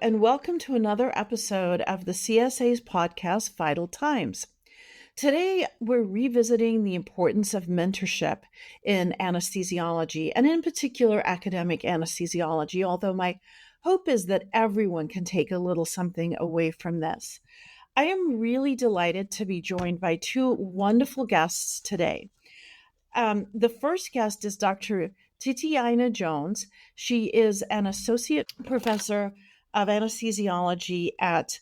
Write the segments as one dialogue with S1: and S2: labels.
S1: and welcome to another episode of the CSA's podcast, Vital Times. Today, we're revisiting the importance of mentorship in anesthesiology, and in particular, academic anesthesiology, although my hope is that everyone can take a little something away from this. I am really delighted to be joined by two wonderful guests today. The first guest is Dr. Titi Aina-Jones. She is an associate professor of anesthesiology at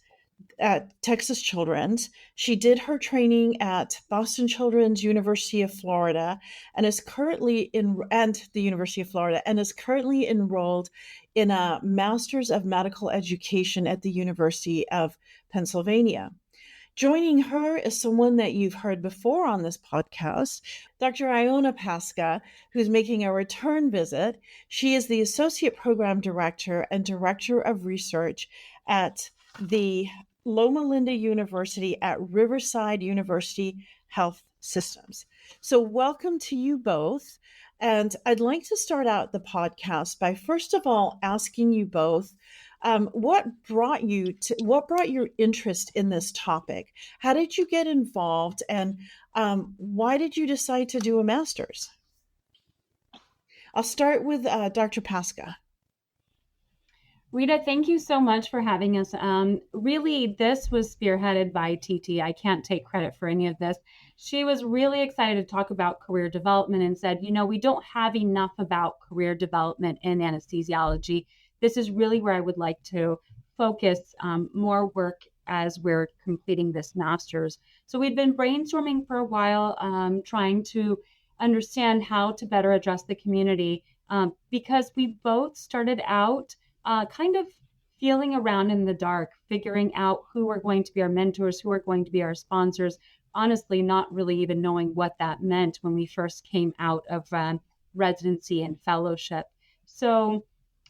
S1: Texas Children's. She did her training at Boston Children's, University of Florida, and is currently the University of Florida, and is currently enrolled in a Master's of Medical Education at the University of Pennsylvania. Joining her is someone that you've heard before on this podcast, Dr. Iona Pasca, who's making a return visit. She is the Associate Program Director and Director of Research at the Loma Linda University at Riverside University Health Systems. So welcome to you both. And I'd like to start out the podcast by first of all asking you both, what brought your interest in this topic? How did you get involved, and why did you decide to do a master's? I'll start with Dr. Pasca.
S2: Rita, thank you so much for having us. Really, this was spearheaded by Titi. I can't take credit for any of this. She was really excited to talk about career development and said, we don't have enough about career development in anesthesiology. This is really where I would like to focus more work as we're completing this master's. So we've been brainstorming for a while, trying to understand how to better address the community because we both started out kind of feeling around in the dark, figuring out who are going to be our mentors, who are going to be our sponsors, honestly, not really even knowing what that meant when we first came out of residency and fellowship. So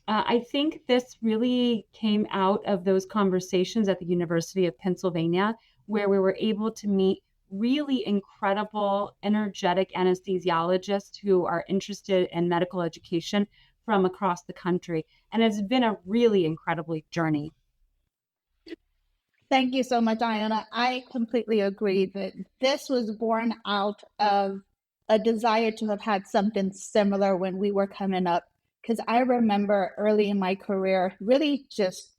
S2: I think this really came out of those conversations at the University of Pennsylvania, where we were able to meet really incredible, energetic anesthesiologists who are interested in medical education from across the country. And it's been a really incredible journey.
S3: Thank you so much, Iona. I completely agree that this was born out of a desire to have had something similar when we were coming up. Because I remember early in my career, really just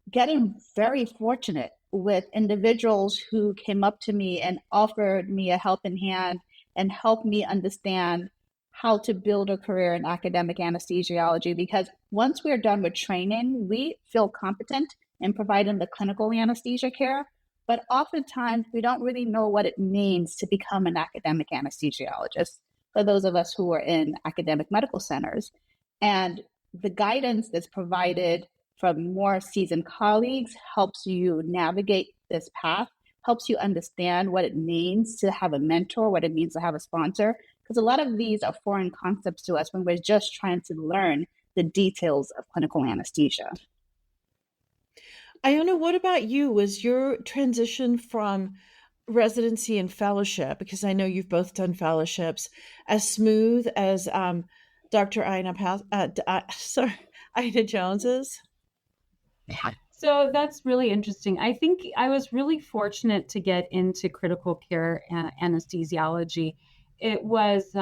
S3: getting very fortunate with individuals who came up to me and offered me a helping hand and helped me understand how to build a career in academic anesthesiology. Because once we're done with training, we feel competent in providing the clinical anesthesia care, but oftentimes we don't really know what it means to become an academic anesthesiologist for those of us who are in academic medical centers. And the guidance that's provided from more seasoned colleagues helps you navigate this path, helps you understand what it means to have a mentor, what it means to have a sponsor, because a lot of these are foreign concepts to us when we're just trying to learn the details of clinical anesthesia.
S1: Iona, what about you? Was your transition from residency and fellowship, because I know you've both done fellowships, as smooth as Dr. Aina-Jones's?
S2: So that's really interesting. I think I was really fortunate to get into critical care anesthesiology. It was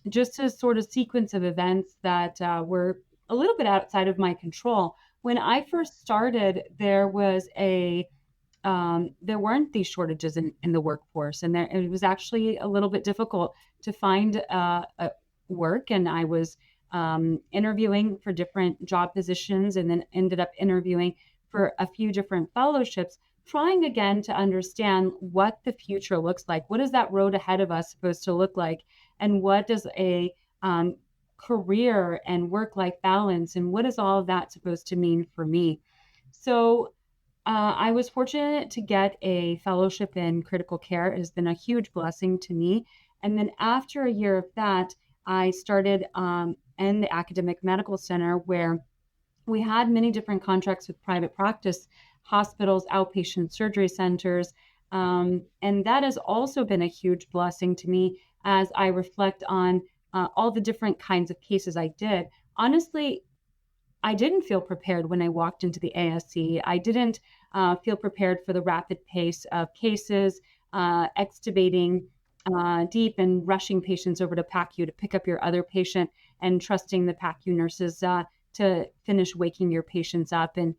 S2: just a sort of sequence of events that were a little bit outside of my control. When I first started, there weren't these shortages in the workforce, and it was actually a little bit difficult to find work. And I was interviewing for different job positions, and then ended up interviewing for a few different fellowships, trying again to understand what the future looks like. What is that road ahead of us supposed to look like? And what does a career and work-life balance, and what is all of that supposed to mean for me? So I was fortunate to get a fellowship in critical care. It has been a huge blessing to me. And then after a year of that, I started in the academic medical center, where we had many different contracts with private practice hospitals, outpatient surgery centers. And that has also been a huge blessing to me as I reflect on all the different kinds of cases I did. Honestly, I didn't feel prepared when I walked into the ASC. I didn't feel prepared for the rapid pace of cases, extubating deep and rushing patients over to PACU to pick up your other patient and trusting the PACU nurses to finish waking your patients up and,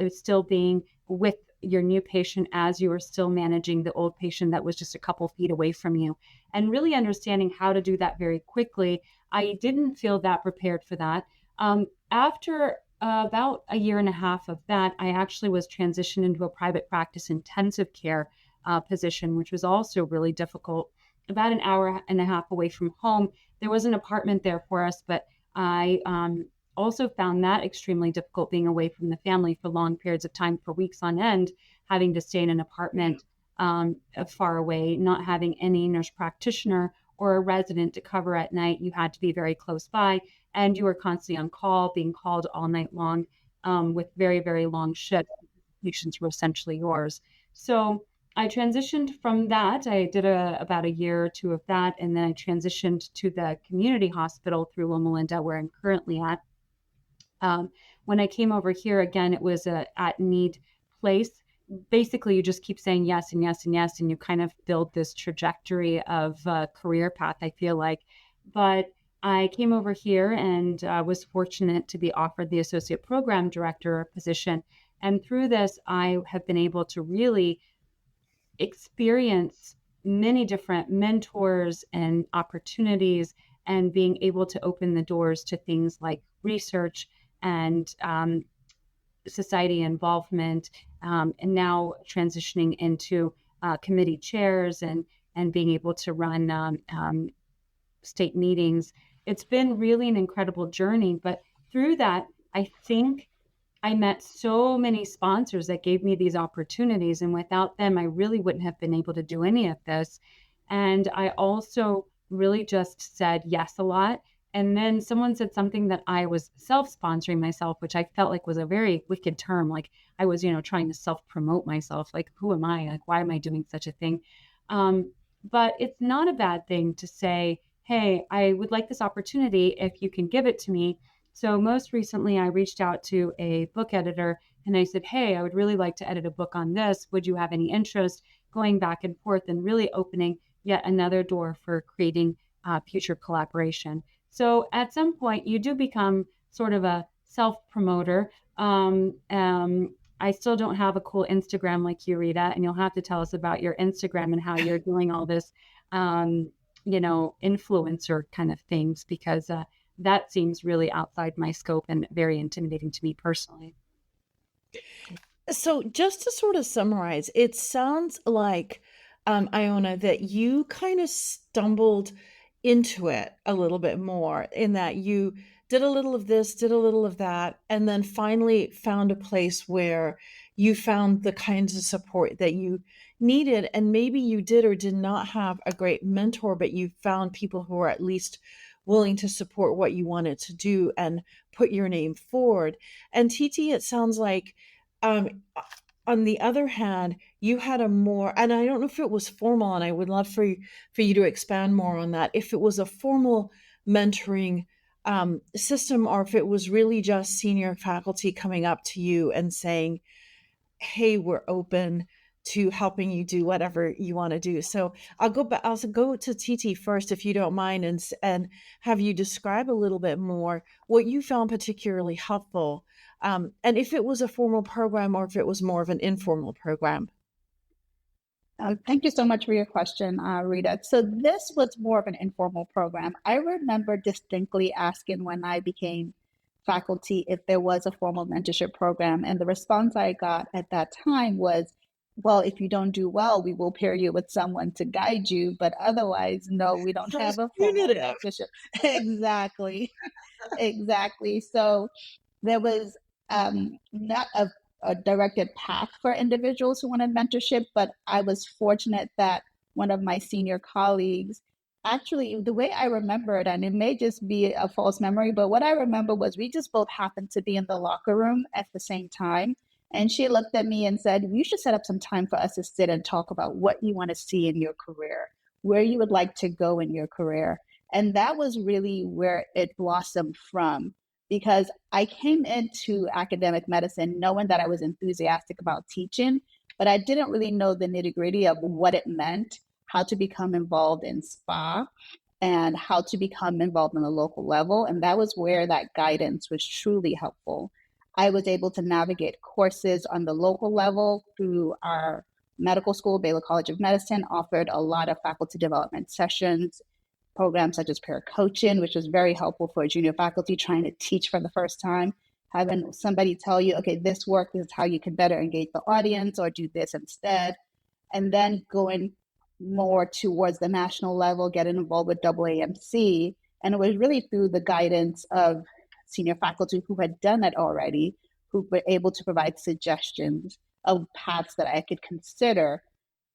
S2: still being with your new patient as you are still managing the old patient that was just a couple feet away from you, and really understanding how to do that very quickly. I didn't feel that prepared for that. After about a year and a half of that, I actually was transitioned into a private practice intensive care position, which was also really difficult. About an hour and a half away from home, there was an apartment there for us, but I also found that extremely difficult, being away from the family for long periods of time, for weeks on end, having to stay in an apartment far away, not having any nurse practitioner or a resident to cover at night. You had to be very close by, and you were constantly on call, being called all night long with very, very long shifts. Patients were essentially yours. So I transitioned from that. I did about a year or two of that, and then I transitioned to the community hospital through Loma Linda, where I'm currently at. When I came over here, again, it was a at-need place. Basically, you just keep saying yes and yes and yes, and you kind of build this trajectory of career path, I feel like. But I came over here and was fortunate to be offered the associate program director position. And through this, I have been able to really experience many different mentors and opportunities, and being able to open the doors to things like research and society involvement, and now transitioning into committee chairs and being able to run state meetings. It's been really an incredible journey, but through that, I think I met so many sponsors that gave me these opportunities, and without them, I really wouldn't have been able to do any of this. And I also really just said yes a lot. And then someone said something that I was self-sponsoring myself, which I felt like was a very wicked term. Like I was, trying to self-promote myself. Like, who am I? Like, why am I doing such a thing? But it's not a bad thing to say, hey, I would like this opportunity if you can give it to me. So most recently, I reached out to a book editor and I said, hey, I would really like to edit a book on this. Would you have any interest? Going back and forth and really opening yet another door for creating future collaboration. So at some point, you do become sort of a self-promoter. I still don't have a cool Instagram like you, Rita, and you'll have to tell us about your Instagram and how you're doing all this, influencer kind of things, because that seems really outside my scope and very intimidating to me personally.
S1: So just to sort of summarize, it sounds like, Iona, that you kind of stumbled into it a little bit more, in that you did a little of this, did a little of that, and then finally found a place where you found the kinds of support that you needed. And maybe you did or did not have a great mentor, but you found people who were at least willing to support what you wanted to do and put your name forward. And Titi, it sounds like, on the other hand, you had a more, and I don't know if it was formal, and I would love for you to expand more on that, if it was a formal mentoring system, or if it was really just senior faculty coming up to you and saying, hey, we're open to helping you do whatever you want to do. So I'll go to Titi first, if you don't mind, and have you describe a little bit more what you found particularly helpful, and if it was a formal program or if it was more of an informal program.
S3: Thank you so much for your question, Rita. So this was more of an informal program. I remember distinctly asking when I became faculty if there was a formal mentorship program, and the response I got at that time was, well, if you don't do well, we will pair you with someone to guide you, but otherwise, no, we don't have a formal mentorship. Exactly. Exactly. So there was not a directed path for individuals who wanted mentorship, but I was fortunate that one of my senior colleagues, actually, the way I remember it, and it may just be a false memory, but what I remember was we just both happened to be in the locker room at the same time. And she looked at me and said, you should set up some time for us to sit and talk about what you want to see in your career, where you would like to go in your career. And that was really where it blossomed from. because I came into academic medicine knowing that I was enthusiastic about teaching, but I didn't really know the nitty gritty of what it meant, how to become involved in SPA, and how to become involved on a local level. And that was where that guidance was truly helpful. I was able to navigate courses on the local level through our medical school. Baylor College of Medicine offered a lot of faculty development sessions, programs such as peer coaching, which was very helpful for junior faculty trying to teach for the first time. Having somebody tell you, okay, this work is how you can better engage the audience, or do this instead. And then going more towards the national level, getting involved with AAMC. And it was really through the guidance of senior faculty who had done it already, who were able to provide suggestions of paths that I could consider,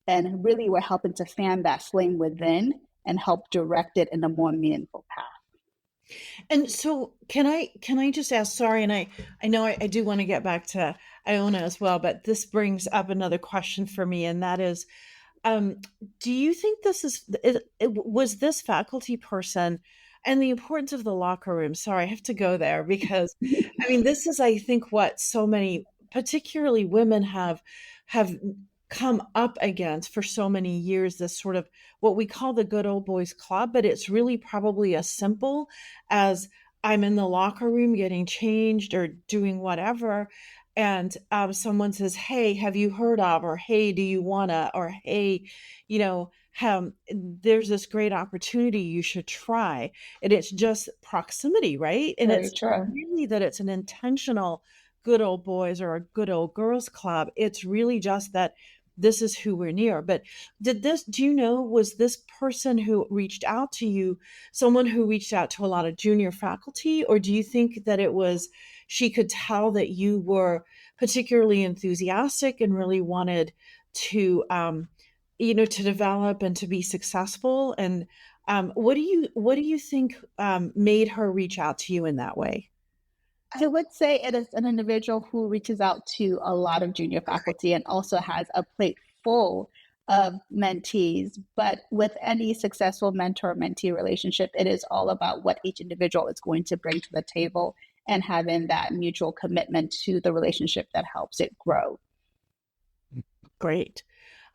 S3: and really were helping to fan that flame within and help direct it in a more meaningful path.
S1: And so can I just ask, sorry, and I know I do want to get back to Iona as well, but this brings up another question for me, and that is, um, do you think was this faculty person and the importance of the locker room? Sorry, I have to go there because I mean, this is, I think, what so many, particularly women, have come up against for so many years, this sort of what we call the good old boys club, but it's really probably as simple as I'm in the locker room getting changed or doing whatever, and someone says, "Hey, have you heard of?" or "Hey, do you wanna?" or "Hey, there's this great opportunity you should try." And it's just proximity, right? And
S3: Very
S1: it's
S3: true.
S1: really that it's an intentional good old boys or a good old girls club. It's really just that this is who we're near. But do you know, was this person who reached out to you someone who reached out to a lot of junior faculty, or do you think that it was she could tell that you were particularly enthusiastic and really wanted to to develop and to be successful? And what do you think made her reach out to you in that way?
S3: I would say it is an individual who reaches out to a lot of junior faculty and also has a plate full of mentees. But with any successful mentor mentee relationship, it is all about what each individual is going to bring to the table and having that mutual commitment to the relationship that helps it grow.
S1: Great.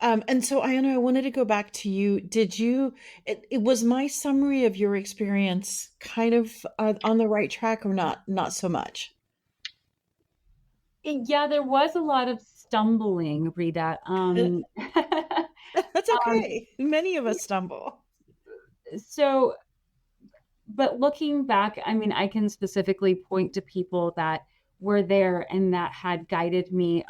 S1: And so, Iona, I wanted to go back to you. It was my summary of your experience kind of on the right track or not? Not so much.
S2: Yeah, there was a lot of stumbling, Rita.
S1: That's
S2: um,
S1: okay. Many of us stumble.
S2: so, but looking back, I mean, I can specifically point to people that were there and that had guided me.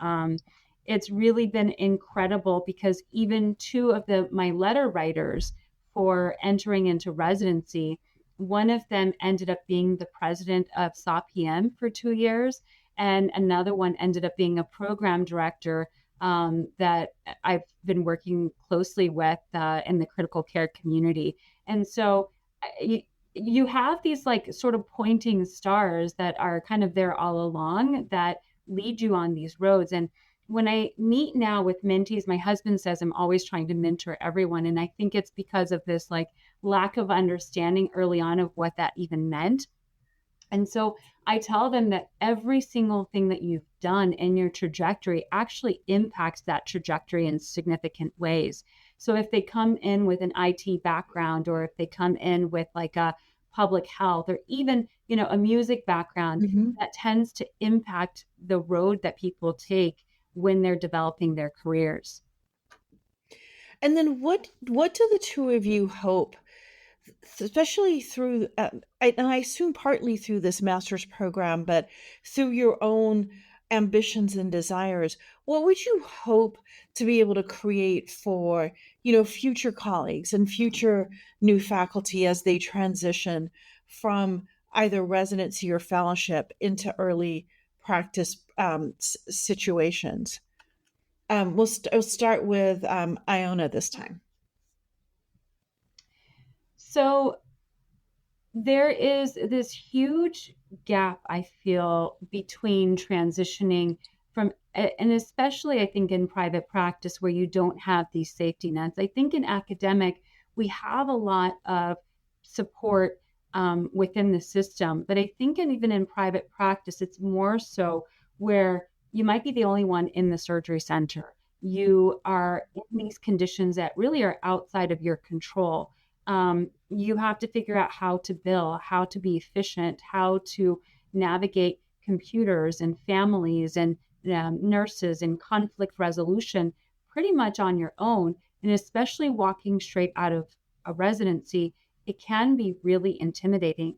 S2: It's really been incredible because even two of my letter writers for entering into residency, one of them ended up being the president of SAPM for 2 years, and another one ended up being a program director that I've been working closely with in the critical care community. And so you have these like sort of pointing stars that are kind of there all along that lead you on these roads. And when I meet now with mentees, my husband says I'm always trying to mentor everyone. And I think it's because of this like lack of understanding early on of what that even meant. And so I tell them that every single thing that you've done in your trajectory actually impacts that trajectory in significant ways. So if they come in with an IT background, or if they come in with like a public health, or even, a music background,
S1: Hmm.
S2: that tends to impact the road that people take when they're developing their careers.
S1: And then what do the two of you hope, especially through, and I assume partly through this master's program, but through your own ambitions and desires, what would you hope to be able to create for, future colleagues and future new faculty as they transition from either residency or fellowship into early practice situations? We'll start with Iona this time.
S2: So there is this huge gap, I feel, between transitioning from, and especially I think in private practice where you don't have these safety nets. I think in academic, we have a lot of support within the system. But I think even in private practice, it's more so where you might be the only one in the surgery center. You are in these conditions that really are outside of your control. You have to figure out how to bill, how to be efficient, how to navigate computers and families and nurses and conflict resolution pretty much on your own. And especially walking straight out of a residency, it can be really intimidating.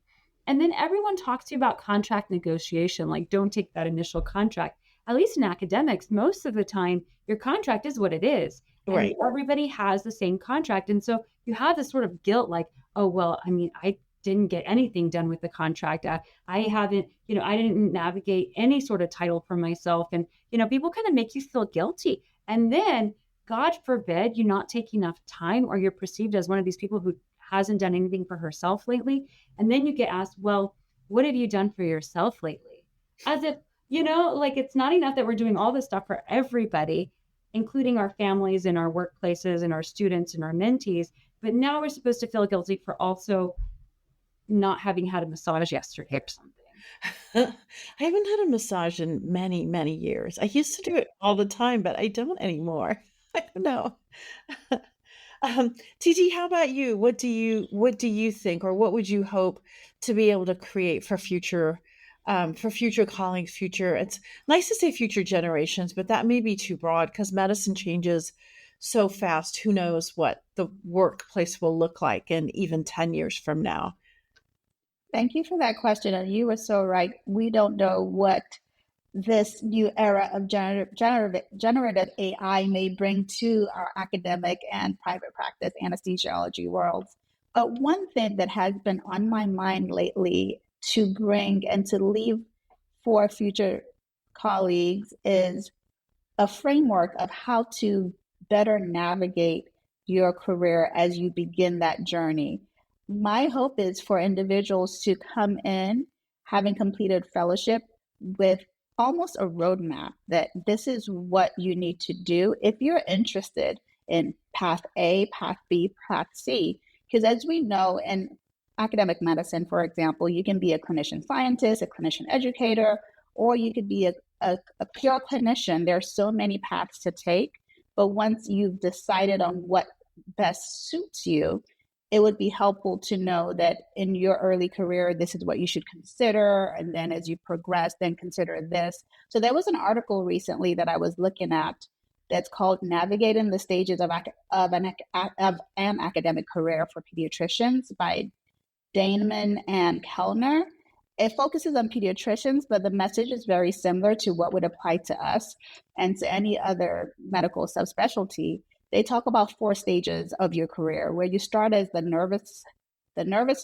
S2: And then everyone talks to you about contract negotiation, like don't take that initial contract. At least in academics, most of the time, your contract is what it is. And
S1: Right.
S2: everybody has the same contract. And so you have this sort of guilt like, oh, well, I mean, I didn't get anything done with the contract. I haven't, I didn't navigate any sort of title for myself. And, people kind of make you feel guilty. And then, God forbid, you not take enough time or you're perceived as one of these people who hasn't done anything for herself lately. And then you get asked, well, what have you done for yourself lately? As if, like it's not enough that we're doing all this stuff for everybody, including our families and our workplaces and our students and our mentees. But now we're supposed to feel guilty for also not having had a massage yesterday or something.
S1: I haven't had a massage in many, many years. I used to do it all the time, but I don't anymore. I don't know. Titi, how about you? What do you think, or what would you hope to be able to create for future colleagues, future? It's nice to say future generations, but that may be too broad because medicine changes so fast. Who knows what the workplace will look like in even 10 years from now?
S3: Thank you for that question. And you were so right. We don't know what this new era of generative AI may bring to our academic and private practice anesthesiology worlds. But one thing that has been on my mind lately to bring and to leave for future colleagues is a framework of how to better navigate your career as you begin that journey. My hope is for individuals to come in having completed fellowship with almost a roadmap that this is what you need to do if you're interested in path A, path B, path C. Because as we know in academic medicine, for example, you can be a clinician scientist, a clinician educator, or you could be a pure clinician. There are so many paths to take. But once you've decided on what best suits you, it would be helpful to know that in your early career, this is what you should consider. And then as you progress, then consider this. So there was an article recently that I was looking at that's called Navigating the Stages of an Academic Career for Pediatricians by Daneman and Kellner. It focuses on pediatricians, but the message is very similar to what would apply to us and to any other medical subspecialty. They talk about 4 stages of your career, where you start as the nervous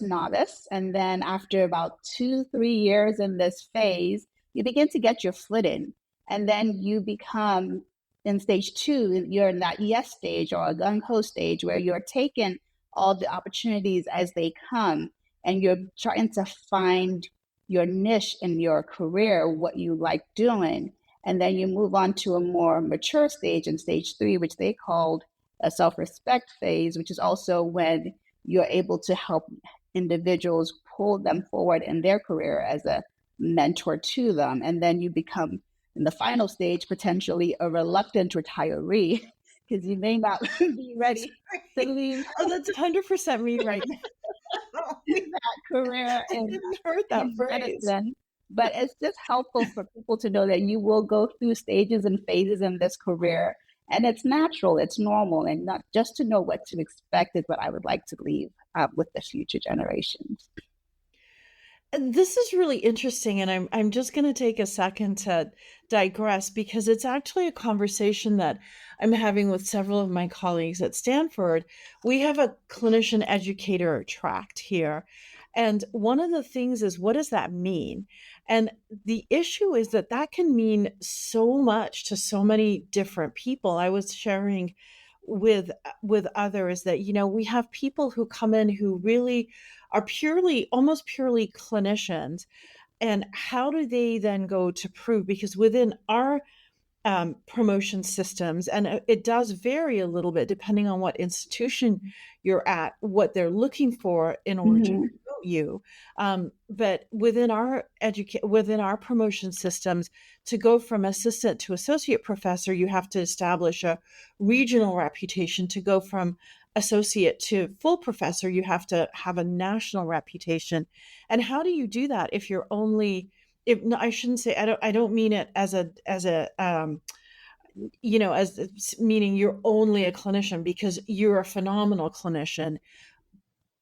S3: novice, and then after about 2-3 years in this phase, you begin to get your footing, and then you become in stage 2. You're in that yes stage or a gung ho stage, where you're taking all the opportunities as they come, and you're trying to find your niche in your career, what you like doing. And then you move on to a more mature stage in stage 3, which they called a self-respect phase, which is also when you're able to help individuals pull them forward in their career as a mentor to them. And then you become, in the final stage, potentially a reluctant retiree, because you may not be ready to leave.
S1: Oh, that's 100% me right now.
S3: That career
S1: I
S3: in
S1: didn't heard that phrase.
S3: medicine. But it's just helpful for people to know that you will go through stages and phases in this career. And it's natural, it's normal, and not just to know what to expect is what I would like to leave with the future generations.
S1: And this is really interesting, and I'm just going to take a second to digress because it's actually a conversation that I'm having with several of my colleagues at Stanford. We have a clinician educator tract here, and one of the things is, what does that mean? And the issue is that that can mean so much to so many different people. I was sharing with others that we have people who come in who really are almost purely clinicians, and how do they then go to prove, because within our promotion systems, and it does vary a little bit depending on what institution you're at, what they're looking for in order to
S3: Mhm.
S1: promote. you. But within our promotion systems, to go from assistant to associate professor, you have to establish a regional reputation. To go from associate to full professor, you have to have a national reputation. And how do you do that if you're only, if no, I shouldn't say, I don't mean it as a as meaning you're only a clinician, because you're a phenomenal clinician,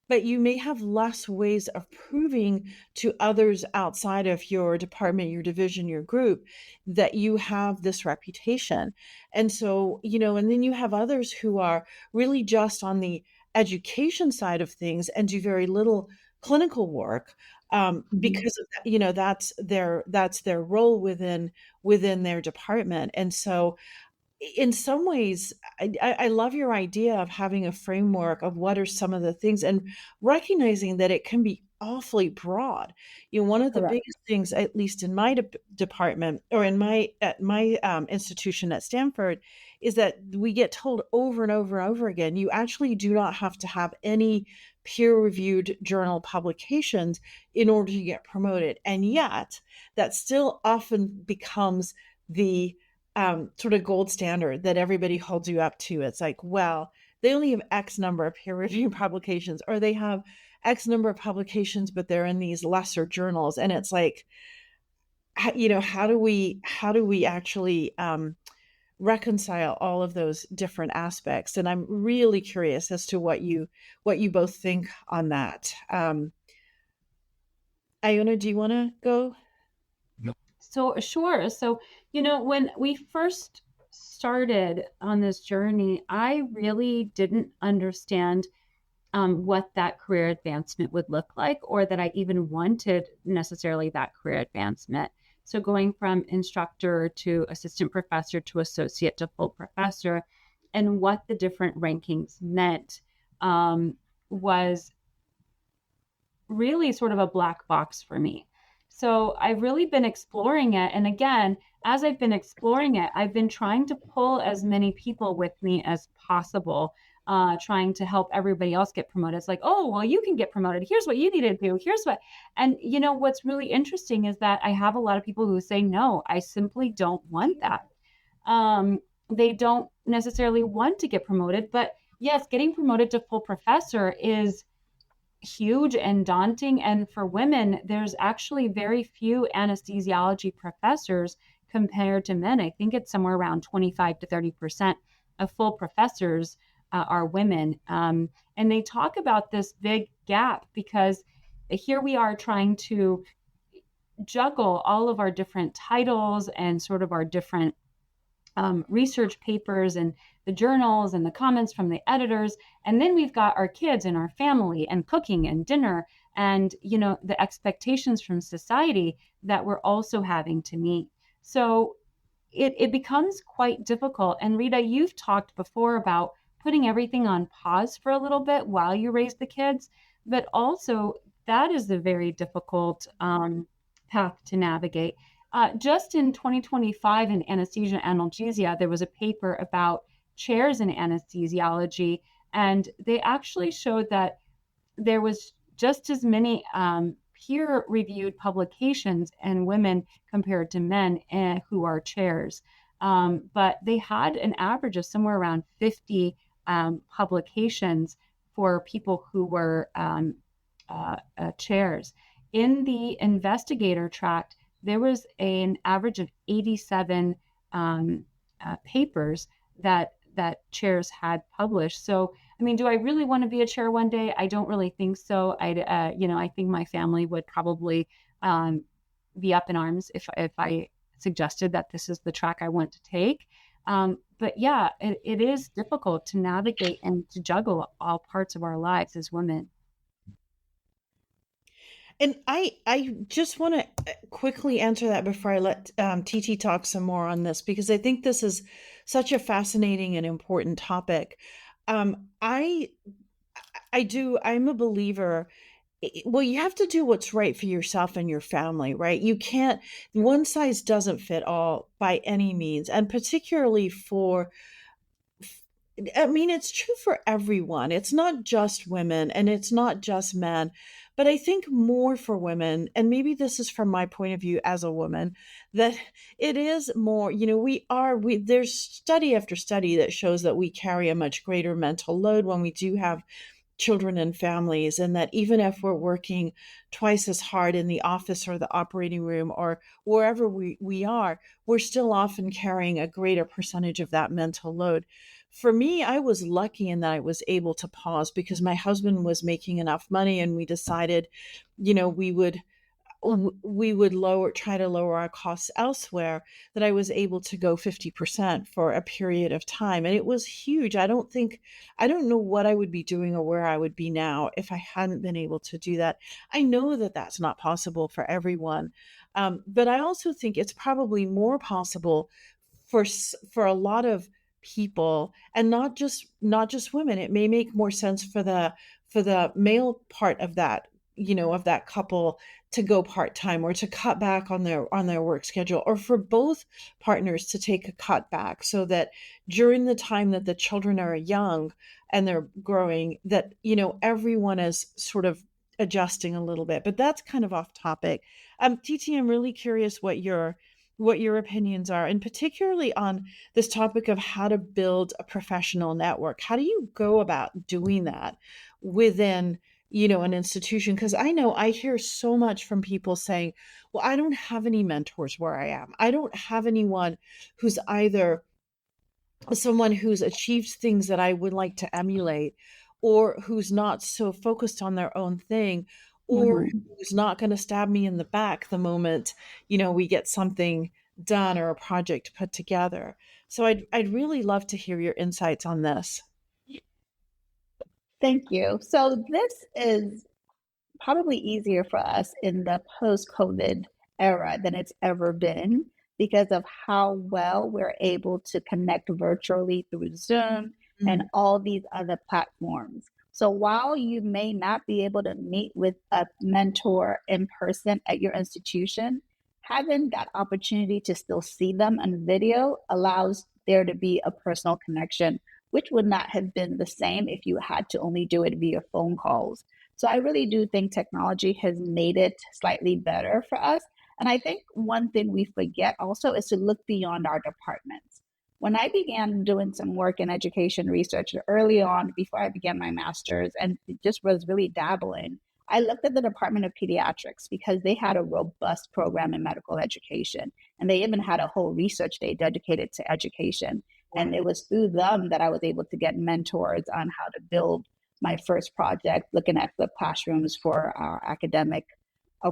S1: but you may have less ways of proving to others outside of your department, your division, your group, that you have this reputation. And so, and then you have others who are really just on the education side of things and do very little clinical work,
S2: Mhm.
S1: because of that, that's their role within their department. And so in some ways, I love your idea of having a framework of what are some of the things, and recognizing that it can be awfully broad. One of the
S3: Correct.
S1: biggest things, at least in my department, or at my institution at Stanford, is that we get told over and over and over again, you actually do not have to have any peer-reviewed journal publications in order to get promoted. And yet, that still often becomes the sort of gold standard that everybody holds you up to. It's like, well, they only have X number of peer reviewed publications, or they have X number of publications, but they're in these lesser journals. And it's like, how do we actually reconcile all of those different aspects? And I'm really curious as to what you both think on that. Iona, do you want to go?
S2: So, sure. So, when we first started on this journey, I really didn't understand what that career advancement would look like, or that I even wanted necessarily that career advancement. So, going from instructor to assistant professor to associate to full professor, and what the different rankings meant, was really sort of a black box for me. So I've really been exploring it. And again, as I've been exploring it, I've been trying to pull as many people with me as possible, trying to help everybody else get promoted. It's like, oh, well, you can get promoted. Here's what you need to do. Here's what. And what's really interesting is that I have a lot of people who say, no, I simply don't want that. They don't necessarily want to get promoted. But yes, getting promoted to full professor is huge and daunting. And for women, there's actually very few anesthesiology professors compared to men. I think it's somewhere around 25 to 30% of full professors are women. And they talk about this big gap because here we are trying to juggle all of our different titles and sort of our different research papers and the journals and the comments from the editors. And then we've got our kids and our family and cooking and dinner and, the expectations from society that we're also having to meet. So it becomes quite difficult. And Rita, you've talked before about putting everything on pause for a little bit while you raise the kids, but also that is a very difficult path to navigate. Just in 2025 in Anesthesia and Analgesia, there was a paper about chairs in anesthesiology, and they actually showed that there was just as many peer-reviewed publications in women compared to men who are chairs. But they had an average of somewhere around 50 publications for people who were chairs. In the investigator tract, there was an average of 87 papers that chairs had published. So, I mean, do I really want to be a chair one day? I don't really think so. I think my family would probably be up in arms if I suggested that this is the track I want to take. But yeah, it is difficult to navigate and to juggle all parts of our lives as women.
S1: And I just want to quickly answer that before I let Titi talk some more on this, because I think this is such a fascinating and important topic. Um, I I'm a believer. Well, you have to do what's right for yourself and your family, right? You can't, one size doesn't fit all by any means, and particularly for I mean, it's true for everyone. It's not just women and it's not just men, but I think more for women, and maybe this is from my point of view as a woman, that it is more, there's study after study that shows that we carry a much greater mental load when we do have children and families, and that even if we're working twice as hard in the office or the operating room or wherever we are, we're still often carrying a greater percentage of that mental load. For me, I was lucky in that I was able to pause because my husband was making enough money, and we decided, you know, we would try to lower our costs elsewhere, that I was able to go 50% for a period of time. And it was huge. I don't know what I would be doing or where I would be now if I hadn't been able to do that. I know that that's not possible for everyone. But I also think it's probably more possible for a lot of people, and not just women. It may make more sense for the male part of that, of that couple, to go part-time or to cut back on their work schedule, or for both partners to take a cut back, so that during the time that the children are young and they're growing, that everyone is sort of adjusting a little bit. But that's kind of off topic. Titi, I'm really curious what your opinions are, and particularly on this topic of how to build a professional network. How do you go about doing that within an institution? Because I know I hear so much from people saying, well, I don't have any mentors where I am. I don't have anyone who's either someone who's achieved things that I would like to emulate, or who's not so focused on their own thing, or
S3: Mhm.
S1: who's not going to stab me in the back the moment, we get something done or a project put together. So I'd really love to hear your insights on this.
S3: Thank you. So this is probably easier for us in the post-COVID era than it's ever been because of how well we're able to connect virtually through Zoom and
S1: Mm,
S3: all these other platforms. So while you may not be able to meet with a mentor in person at your institution, having that opportunity to still see them on video allows there to be a personal connection, which would not have been the same if you had to only do it via phone calls. So I really do think technology has made it slightly better for us. And I think one thing we forget also is to look beyond our departments. When I began doing some work in education research early on, before I began my master's, and just was really dabbling, I looked at the Department of Pediatrics because they had a robust program in medical education. And they even had a whole research day dedicated to education. And it was through them that I was able to get mentors on how to build my first project, looking at the classrooms for our academic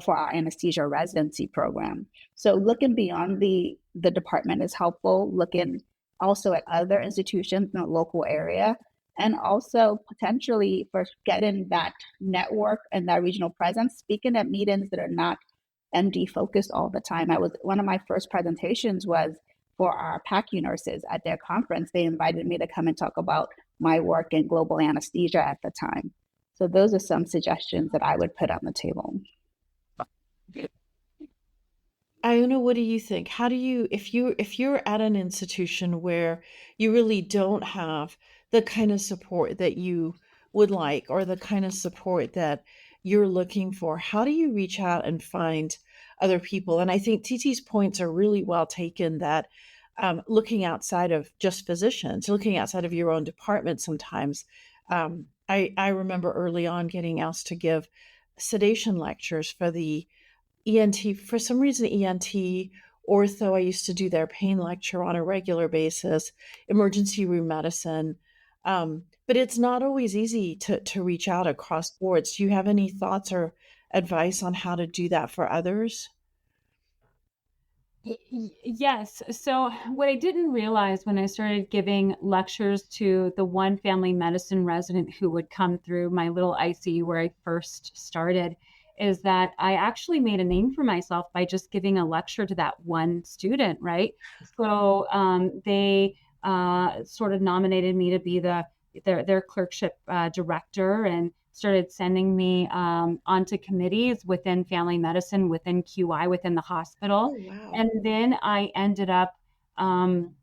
S3: for our anesthesia residency program. So looking beyond the department is helpful, looking also at other institutions in the local area, and also potentially for getting that network and that regional presence, speaking at meetings that are not MD focused all the time. I was one of my first presentations was for our PACU nurses at their conference. They invited me to come and talk about my work in global anesthesia at the time. So those are some suggestions that I would put on the table.
S1: I don't know, what do you think? How do you, if you're at an institution where you really don't have the kind of support that you would like, or the kind of support that you're looking for, how do you reach out and find other people? And I think Titi's points are really well taken, that looking outside of just physicians, looking outside of your own department sometimes. I remember early on getting asked to give sedation lectures for the ENT, for some reason, ENT, ortho, I used to do their pain lecture on a regular basis, emergency room medicine. But it's not always easy to reach out across boards. Do you have any thoughts or advice on how to do that for others?
S2: Yes. So, what I didn't realize when I started giving lectures to the one family medicine resident who would come through my little ICU where I first started is that I actually made a name for myself by just giving a lecture to that one student, right? So, they sort of nominated me to be their clerkship director, and started sending me onto committees within family medicine, within QI, within the hospital.
S1: Oh, wow.
S2: And then I ended up um,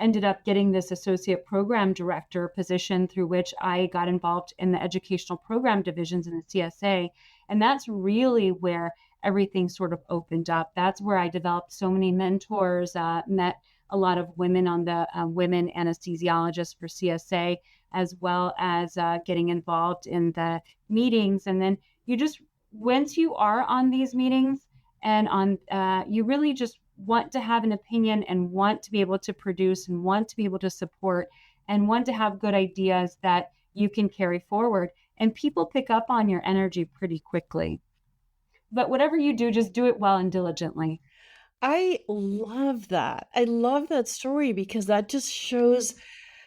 S2: ended up getting this associate program director position through which I got involved in the educational program divisions in the CSA. And that's really where everything sort of opened up. That's where I developed so many mentors, met a lot of women on the women anesthesiologists for CSA, as well as getting involved in the meetings. And then you just, once you are on these meetings and on, you really just want to have an opinion and want to be able to produce and want to be able to support and want to have good ideas that you can carry forward. And people pick up on your energy pretty quickly. But whatever you do, just do it well and diligently.
S1: I love that. I love that story because that just shows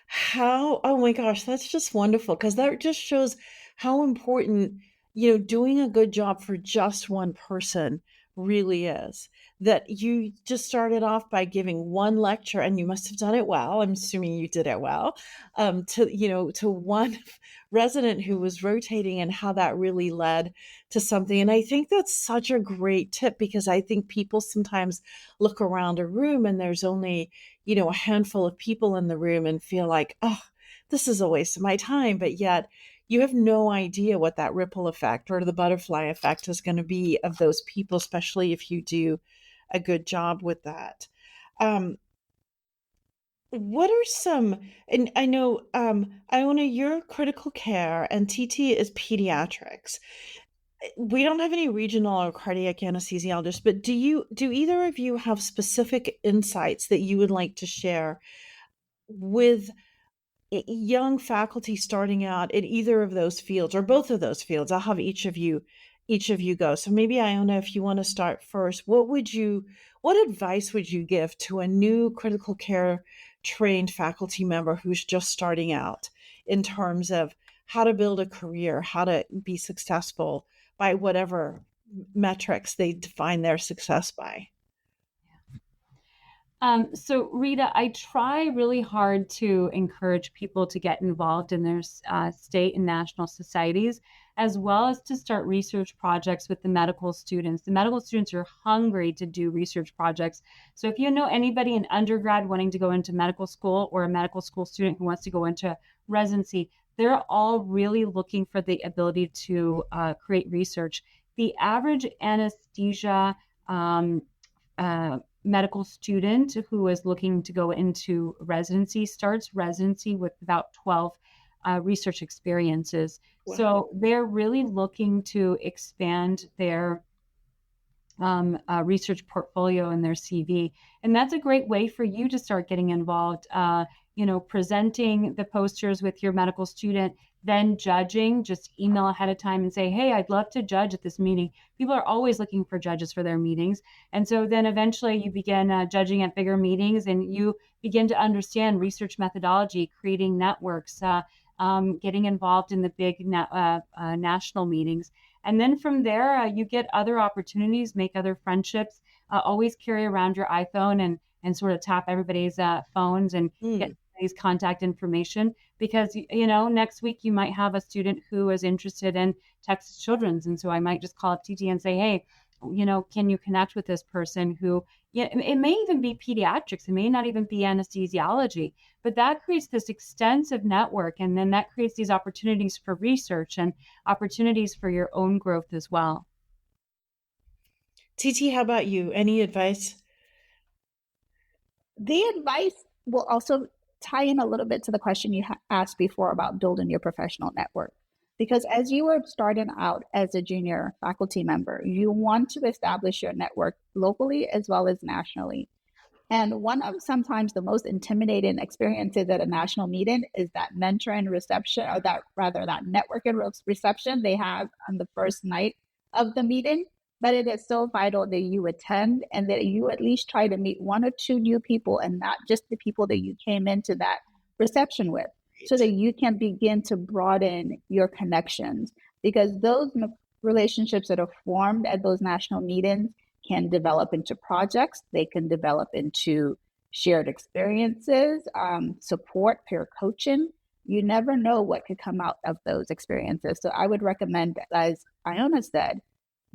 S1: how, oh my gosh, that's just wonderful because that just shows how important, doing a good job for just one person really is. That you just started off by giving one lecture and you must have done it well. I'm assuming you did it well, to one resident who was rotating and how that really led to something. And I think that's such a great tip because I think people sometimes look around a room and there's only, a handful of people in the room and feel like, oh, this is a waste of my time. But yet you have no idea what that ripple effect or the butterfly effect is going to be of those people, especially if you do a good job with that. What are some, and I know, Iona, you're critical care and Titi is pediatrics. We don't have any regional or cardiac anesthesiologists, but do either of you have specific insights that you would like to share with young faculty starting out in either of those fields or both of those fields? I'll have each of you go. So maybe Iona, if you want to start first, what advice would you give to a new critical care trained faculty member who's just starting out in terms of how to build a career, how to be successful by whatever metrics they define their success by?
S2: So Rita, I try really hard to encourage people to get involved in their state and national societies, as well as to start research projects with the medical students. The medical students are hungry to do research projects. So if you know anybody in undergrad wanting to go into medical school or a medical school student who wants to go into residency, they're all really looking for the ability to create research. The average anesthesia medical student who is looking to go into residency starts residency with about 12 research experiences.
S1: Wow.
S2: So they're really looking to expand their research portfolio and their CV. And that's a great way for you to start getting involved, presenting the posters with your medical student, then judging, just email ahead of time and say, hey, I'd love to judge at this meeting. People are always looking for judges for their meetings. And so then eventually you begin judging at bigger meetings and you begin to understand research methodology, creating networks, getting involved in the big national meetings. And then from there, you get other opportunities, make other friendships, always carry around your iPhone and sort of tap everybody's phones and get these contact information because, next week you might have a student who is interested in Texas Children's. And so I might just call up TT and say, hey, can you connect with this person who, it may even be pediatrics, it may not even be anesthesiology, but that creates this extensive network. And then that creates these opportunities for research and opportunities for your own growth as well.
S1: Titi, how about you? Any advice?
S3: The advice will also tie in a little bit to the question you asked before about building your professional network. Because as you are starting out as a junior faculty member, you want to establish your network locally as well as nationally. And one of sometimes the most intimidating experiences at a national meeting is that mentoring reception, or that networking reception they have on the first night of the meeting. But it is so vital that you attend and that you at least try to meet one or two new people and not just the people that you came into that reception with, so that you can begin to broaden your connections, because those relationships that are formed at those national meetings can develop into projects. They can develop into shared experiences, support, peer coaching. You never know what could come out of those experiences. So I would recommend, as Iona said,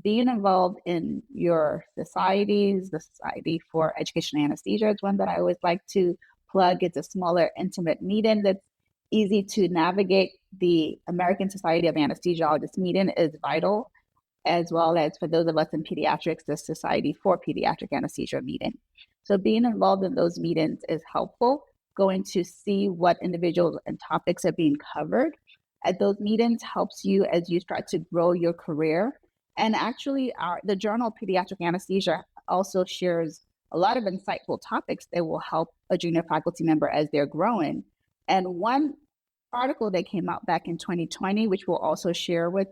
S3: being involved in your societies. The Society for Educational Anesthesia is one that I always like to plug. It's a smaller, intimate meeting that's easy to navigate. The American Society of Anesthesiologists meeting is vital, as well as for those of us in pediatrics, the Society for Pediatric Anesthesia meeting. So being involved in those meetings is helpful, going to see what individuals and topics are being covered at those meetings helps you as you start to grow your career. And actually, the Journal of Pediatric Anesthesia also shares a lot of insightful topics that will help a junior faculty member as they're growing. And one article that came out back in 2020, which we'll also share with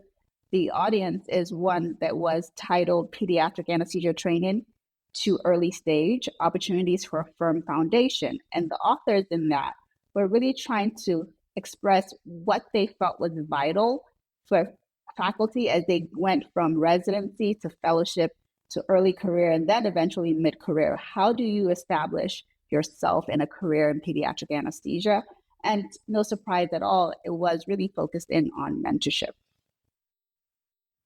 S3: the audience, is one that was titled Pediatric Anesthesia Training to Early Stage Opportunities for a Firm Foundation. And the authors in that were really trying to express what they felt was vital for faculty as they went from residency to fellowship to early career and then eventually mid-career. How do you establish yourself in a career in pediatric anesthesia? And no surprise at all, it was really focused in on mentorship.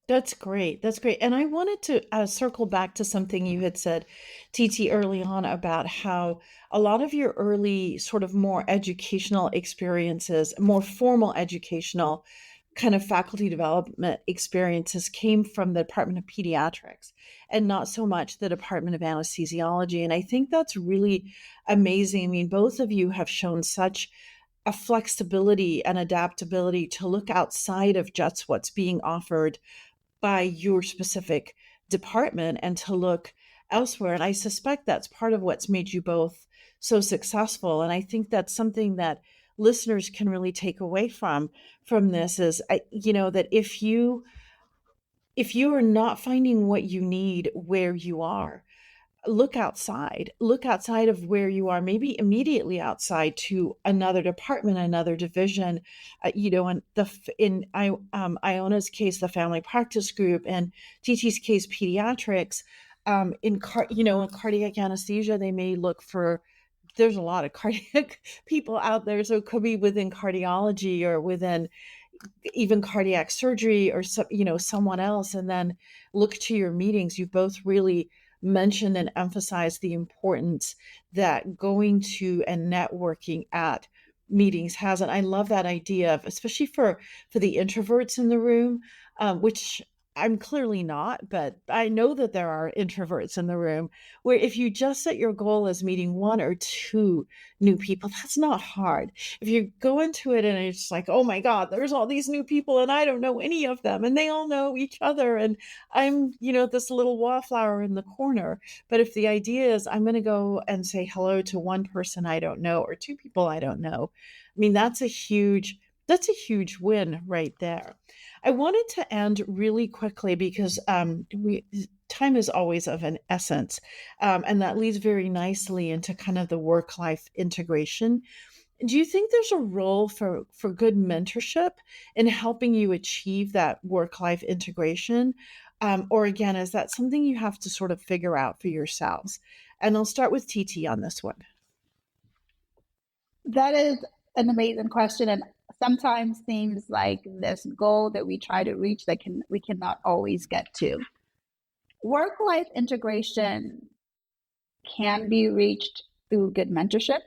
S1: That's great. That's great. And I wanted to circle back to something you had said, Titi, early on about how a lot of your early sort of more educational experiences, more formal educational kind of faculty development experiences came from the Department of Pediatrics and not so much the Department of Anesthesiology. And I think that's really amazing. I mean, both of you have shown such a flexibility and adaptability to look outside of just what's being offered by your specific department and to look elsewhere. And I suspect that's part of what's made you both so successful. And I think that's something that listeners can really take away from this is, that if you are not finding what you need where you are, look outside of where you are, maybe immediately outside to another department, another division, in Iona's case, the family practice group, and Titi's case, pediatrics. In cardiac anesthesia, they may look for, there's a lot of cardiac people out there. So it could be within cardiology or within even cardiac surgery or someone else. And then look to your meetings. You've both really mentioned and emphasized the importance that going to and networking at meetings has. And I love that idea of, especially for the introverts in the room, which I'm clearly not, but I know that there are introverts in the room, where if you just set your goal as meeting one or two new people, that's not hard. If you go into it and it's like, oh my God, there's all these new people and I don't know any of them and they all know each other and I'm, this little wallflower in the corner. But if the idea is I'm going to go and say hello to one person I don't know or two people I don't know, I mean, that's a huge win right there. I wanted to end really quickly because time is always of an essence, and that leads very nicely into kind of the work-life integration. Do you think there's a role for good mentorship in helping you achieve that work-life integration? Or again, is that something you have to sort of figure out for yourselves? And I'll start with Titi on this one.
S3: That is an amazing question, and sometimes seems like this goal that we try to reach that we cannot always get to. Work-life integration can be reached through good mentorship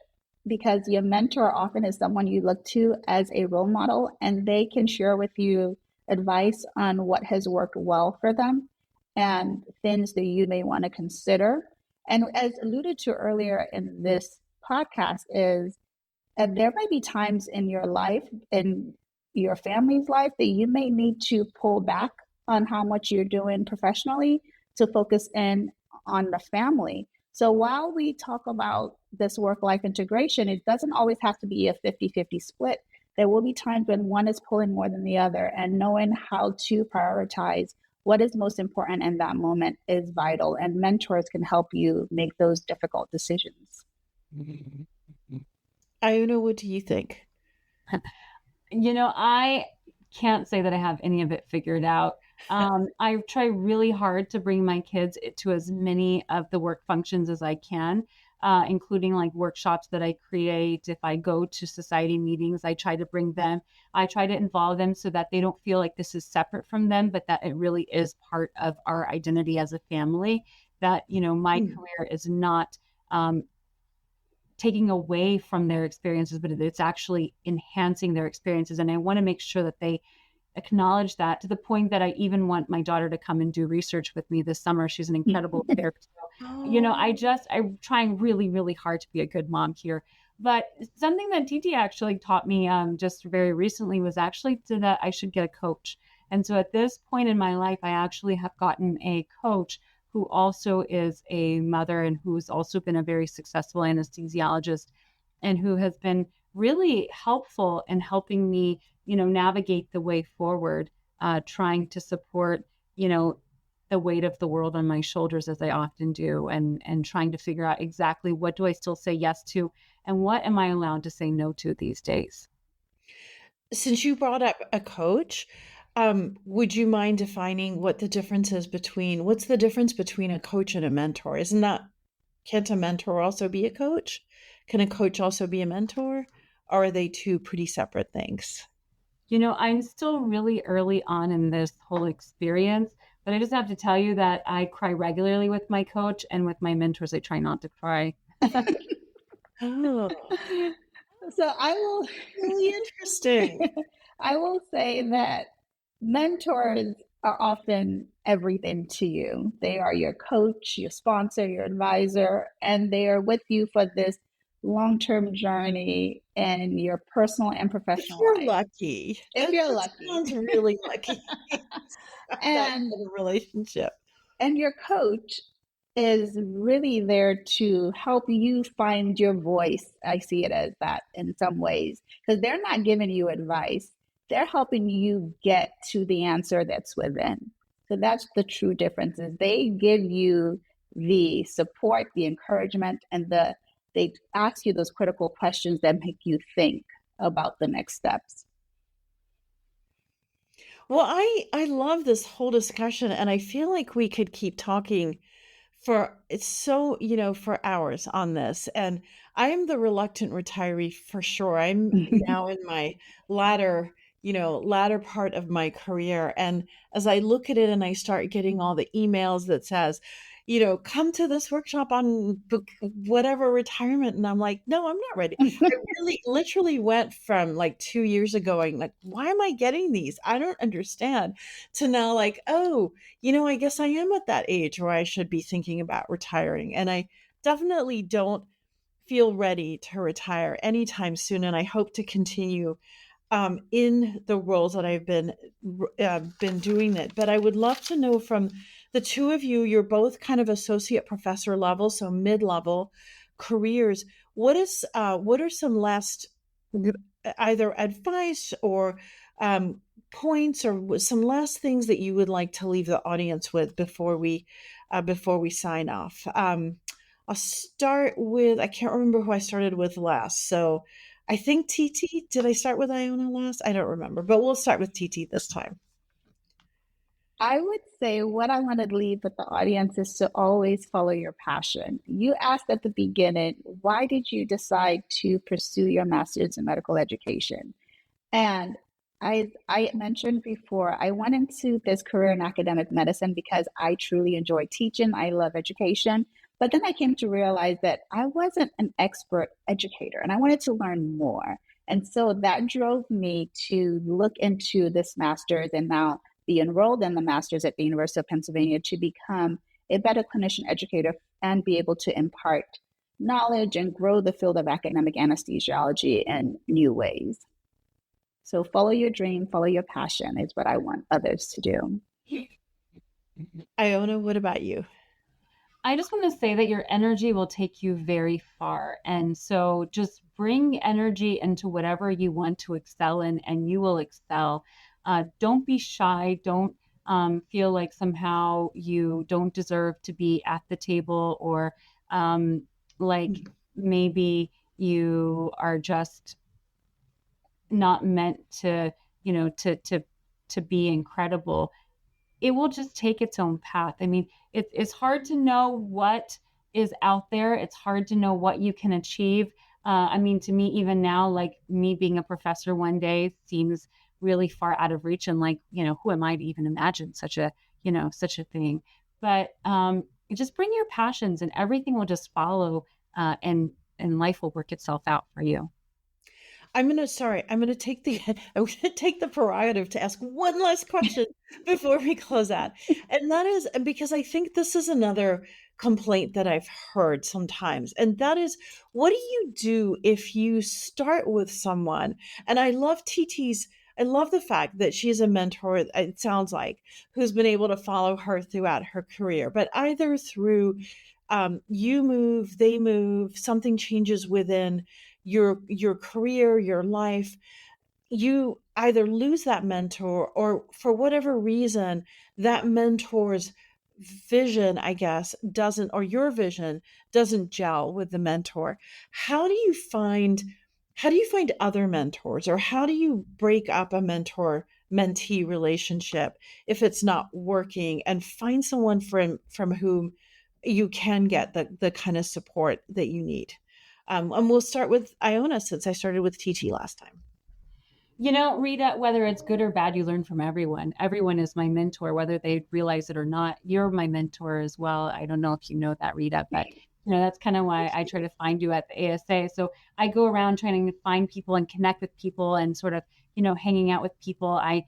S3: because your mentor often is someone you look to as a role model, and they can share with you advice on what has worked well for them and things that you may want to consider. And as alluded to earlier in this podcast is, and there might be times in your life, in your family's life, that you may need to pull back on how much you're doing professionally to focus in on the family. So while we talk about this work-life integration, it doesn't always have to be a 50-50 split. There will be times when one is pulling more than the other, and knowing how to prioritize what is most important in that moment is vital, and mentors can help you make those difficult decisions.
S1: Iona, what do you think?
S2: I can't say that I have any of it figured out. I try really hard to bring my kids to as many of the work functions as I can, including like workshops that I create. If I go to society meetings, I try to bring them. I try to involve them so that they don't feel like this is separate from them, but that it really is part of our identity as a family, that, my career is not taking away from their experiences, but it's actually enhancing their experiences. And I want to make sure that they acknowledge that, to the point that I even want my daughter to come and do research with me this summer. She's an incredible therapist. I'm trying really, really hard to be a good mom here. But something that Titi actually taught me just very recently was actually that I should get a coach. And so at this point in my life, I actually have gotten a coach who also is a mother and who's also been a very successful anesthesiologist, and who has been really helpful in helping me, navigate the way forward, trying to support, the weight of the world on my shoulders, as I often do, and trying to figure out exactly what do I still say yes to and what am I allowed to say no to these days.
S1: Since you brought up a coach, would you mind defining what the difference is what's the difference between a coach and a mentor? Can't a mentor also be a coach? Can a coach also be a mentor? Or are they two pretty separate things?
S2: I'm still really early on in this whole experience, but I just have to tell you that I cry regularly with my coach, and with my mentors, I try not to cry.
S1: Oh,
S3: So I will
S1: really interesting.
S3: I will say that mentors are often everything to you. They are your coach, your sponsor, your advisor, and they are with you for this long-term journey in your personal and
S1: If
S3: professional
S1: you're
S3: life.
S1: lucky.
S3: If you're lucky.
S1: Sounds really lucky. That kind
S3: And
S1: of relationship.
S3: and your coach is really there to help you find your voice. I see it as that in some ways, because they're not giving you advice. They're helping you get to the answer that's within. So that's the true difference, is they give you the support, the encouragement, and they ask you those critical questions that make you think about the next steps.
S1: Well, I love this whole discussion, and I feel like we could keep talking for hours on this. And I am the reluctant retiree for sure. I'm now in my latter part of my career. And as I look at it and I start getting all the emails that says, come to this workshop on whatever retirement. And I'm like, no, I'm not ready. I really literally went from like 2 years ago, going like, why am I getting these? I don't understand, to now like, oh, I guess I am at that age where I should be thinking about retiring. And I definitely don't feel ready to retire anytime soon. And I hope to continue in the roles that I've been doing it. But I would love to know from the two of you, you're both kind of associate professor level, so mid-level careers. What are some last either advice or points or some last things that you would like to leave the audience with before we sign off? I'll start with, I can't remember who I started with last. So I think Titi, did I start with Iona last? I don't remember, but we'll start with Titi this time.
S3: I would say what I want to leave with the audience is to always follow your passion. You asked at the beginning, why did you decide to pursue your master's in medical education? And I mentioned before, I went into this career in academic medicine because I truly enjoy teaching. I love education. But then I came to realize that I wasn't an expert educator and I wanted to learn more. And so that drove me to look into this master's and now be enrolled in the master's at the University of Pennsylvania to become a better clinician educator and be able to impart knowledge and grow the field of academic anesthesiology in new ways. So follow your dream, follow your passion is what I want others to do.
S1: Iona, what about you?
S2: I just want to say that your energy will take you very far. And so just bring energy into whatever you want to excel in, and you will excel. Don't be shy. Don't feel like somehow you don't deserve to be at the table, or like maybe you are just not meant to, to be incredible. It will just take its own path. I mean, it's hard to know what is out there. It's hard to know what you can achieve. I mean, to me, even now, like me being a professor one day seems really far out of reach. And like, who am I to even imagine such a thing? But just bring your passions and everything will just follow. And and life will work itself out for you.
S1: I'm going to take the prerogative to ask one last question before we close out. And that is because I think this is another complaint that I've heard sometimes. And that is, what do you do if you start with someone? And I love the fact that she's a mentor, it sounds like, who's been able to follow her throughout her career, but either through you move, they move, something changes within your career, your life, you either lose that mentor, or for whatever reason that mentor's vision, I guess, doesn't, or your vision doesn't gel with the mentor. How do you find other mentors, or how do you break up a mentor mentee relationship if it's not working, and find someone from whom you can get the kind of support that you need? And we'll start with Iona, since I started with Titi last time.
S2: Rita, whether it's good or bad, you learn from everyone. Everyone is my mentor, whether they realize it or not. You're my mentor as well. I don't know if you know that, Rita, but that's kind of why I try to find you at the ASA. So I go around trying to find people and connect with people and sort of, hanging out with people. I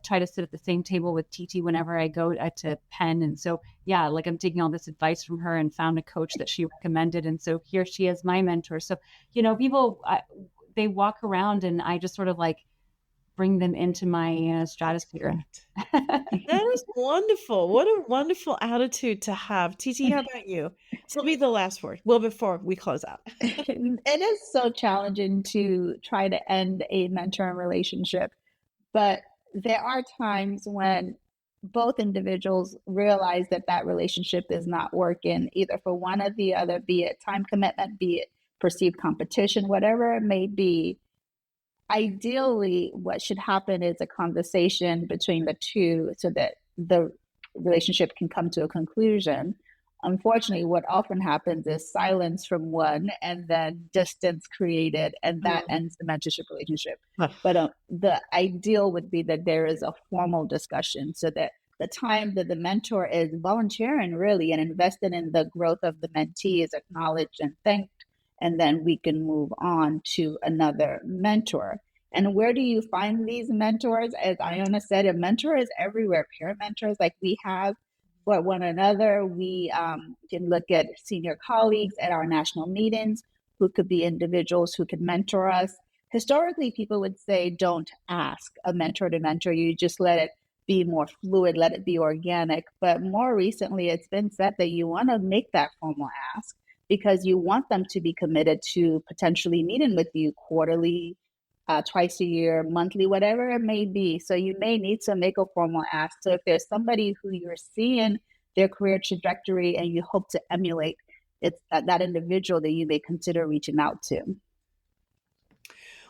S2: try to sit at the same table with Titi whenever I go to Penn. And so, yeah, like I'm taking all this advice from her and found a coach that she recommended. And so here she is, my mentor. So, people, they walk around and I just sort of like bring them into my stratosphere.
S1: That is wonderful. What a wonderful attitude to have. Titi, how about you? This will be the last word. Well, before we close out.
S3: It is so challenging to try to end a mentoring relationship, but there are times when both individuals realize that that relationship is not working, either for one or the other, be it time commitment, be it perceived competition, whatever it may be. Ideally, what should happen is a conversation between the two so that the relationship can come to a conclusion. Unfortunately, what often happens is silence from one and then distance created, and that ends the mentorship relationship. But the ideal would be that there is a formal discussion so that the time that the mentor is volunteering really and invested in the growth of the mentee is acknowledged and thanked, and then we can move on to another mentor. And where do you find these mentors? As Iona said, a mentor is everywhere. Peer mentors like we have for one another. We can look at senior colleagues at our national meetings who could be individuals who could mentor us. Historically, people would say, don't ask a mentor to mentor you, just let it be more fluid, let it be organic. But more recently, it's been said that you want to make that formal ask, because you want them to be committed to potentially meeting with you quarterly, twice a year, monthly, whatever it may be. So you may need to make a formal ask. So if there's somebody who you're seeing their career trajectory and you hope to emulate, it's that individual that you may consider reaching out to.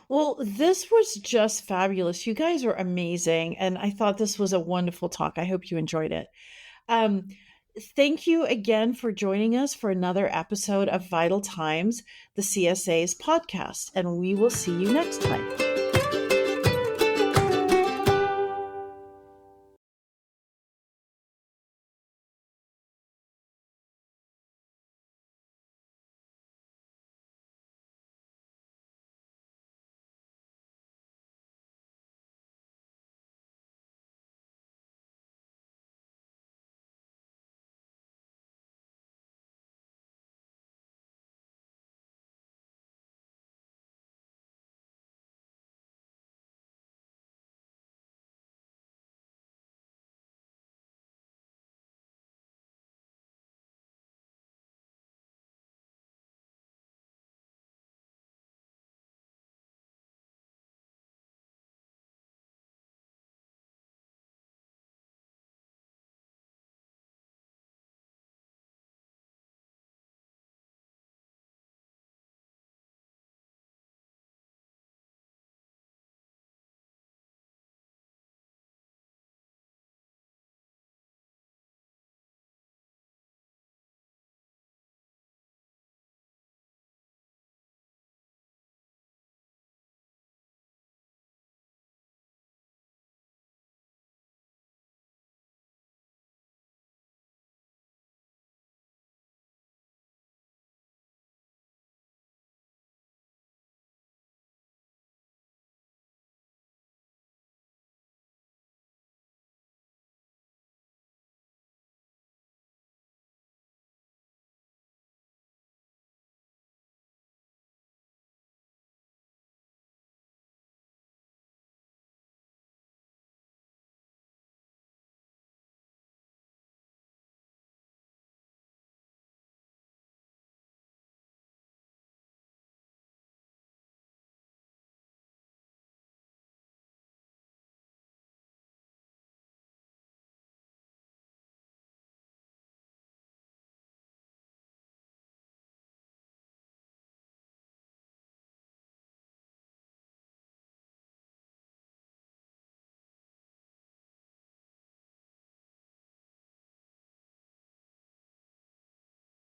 S1: Well, this was just fabulous. You guys are amazing. And I thought this was a wonderful talk. I hope you enjoyed it. Thank you again for joining us for another episode of Vital Times, the CSA's podcast, and we will see you next time.